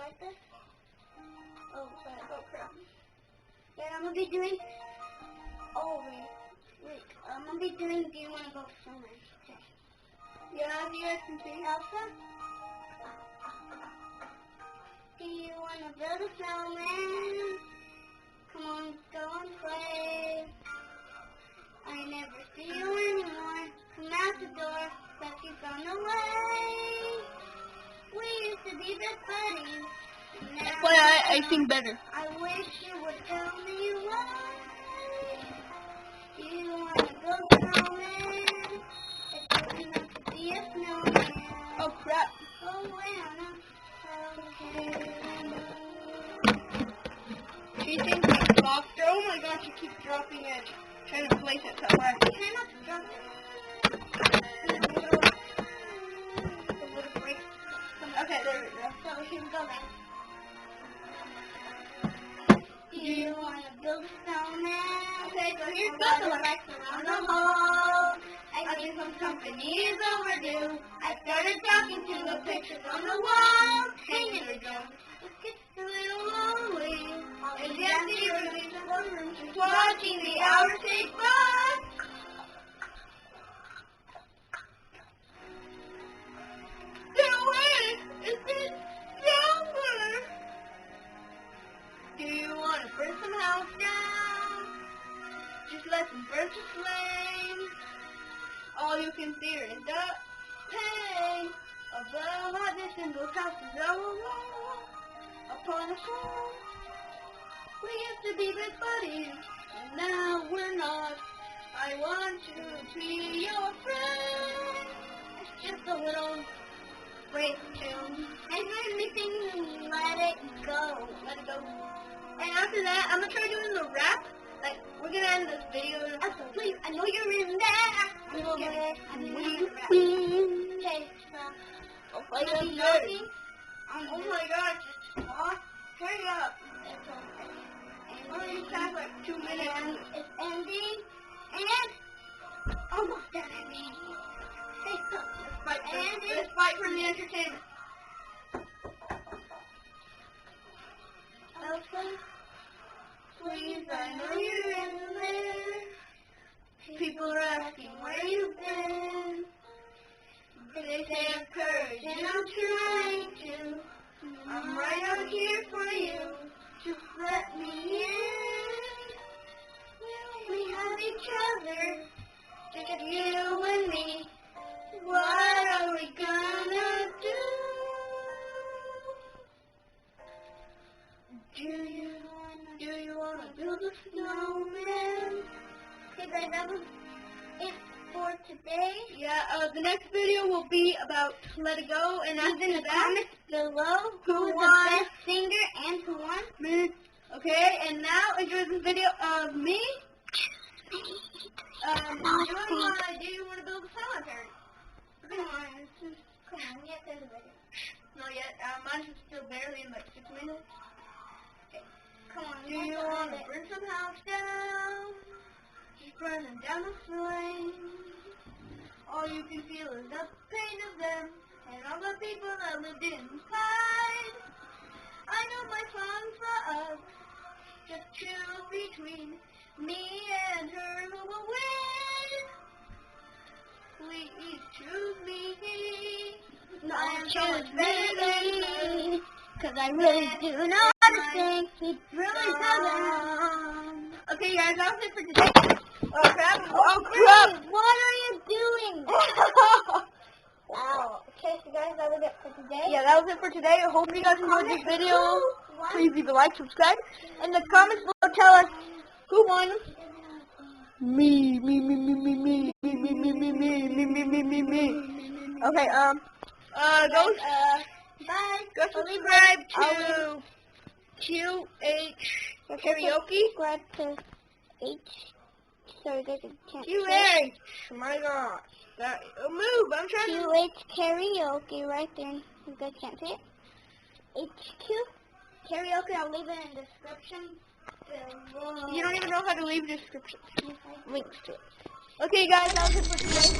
like this? Oh, sorry. Oh, crap. Yeah, I'm gonna be doing... Oh, wait. I'm gonna be doing Do You Wanna Go Somewhere? Okay. Yeah, you guys can see. Elsa? Do you wanna build a snowman? Come on, go and play. I never see you anymore. Come out the door, but you've gone away. We used to be best buddies. That's why I sing better. I wish you would tell me why. Do you wanna go snowman? It's good enough to be a snowman. Oh crap. Oh, Anna. Okay. She thinks I'm softer. Oh my gosh, she keeps dropping it. Trying to place it somewhere. Try not to drop it. A little break. Okay, there we go. So here we go then. Do you want to build a snowman? Okay, so here's the the one. lights around the hall. I think some company is overdue. I started talking to the pictures on the wall. Hanging the drum. It gets a little lonely. And Jesse released the room. She's watching the hours tick by. No way! It's over! Do you want to burn some house down? Just let some birds flame. All you can fear is the pain of the hotness in those houses all alone. Upon a shore, we used to be best buddies, and now we're not. I want to be your friend. It's just a little break tune. And we're missing Let It Go. Let it go. And after that, I'm gonna try doing the rap. Like, we're gonna end this video. Please, I know you're in there. A little bit. I'm doing the rap. Okay, so Oh I'm gonna be knocking on Oh this. my gosh, just hurry up. And Only past like 2 minutes. it's ending. And almost done, I mean. Hey, so Let's fight for the entertainment. Elsa, please, I know you're in there. People are asking where you've been. They say I'm courage and I'm trying to. I'm right out here for you. Just let me in. We have each other, just you and me. What are we gonna do? Do you wanna build a snowman? Okay guys, that was it for today. Yeah, the next video will be about Let It Go, and after Leave in the that, comments below who was won? the best singer and who won. me. Okay, and now enjoy this video of me. Doing my Do You Want to Build a Cemetery? Come on, we have to end the video. Not yet. Mine is still barely in like 6 minutes. Come on, Do you want to burn some house down? Just burning down the flame. All you can feel is the pain of them and all the people that lived inside. I know my songs for us, just choose between me and her who will win. Please choose me. No, choose me, 'cause I really do know how to sing. He really doesn't. Okay, guys, that was it for today. Oh crap! Oh crap! What are you doing? Wow. Okay, so guys, that was it for today. Yeah, that was it for today. I hope you guys enjoyed this video. Please leave a like, subscribe. In the comments below, tell us who won. Me. Okay, go Bye. subscribe to QH Karaoke. Subscribe to H. Sorry, guys, I can't. QH. Oh my gosh. That, move. I'm trying to. QH Karaoke right there. You guys can't see it. HQ Karaoke. I'll leave it in the description below. You don't even know how to leave description Yes, I do. links to it. Okay, guys, that was it for today.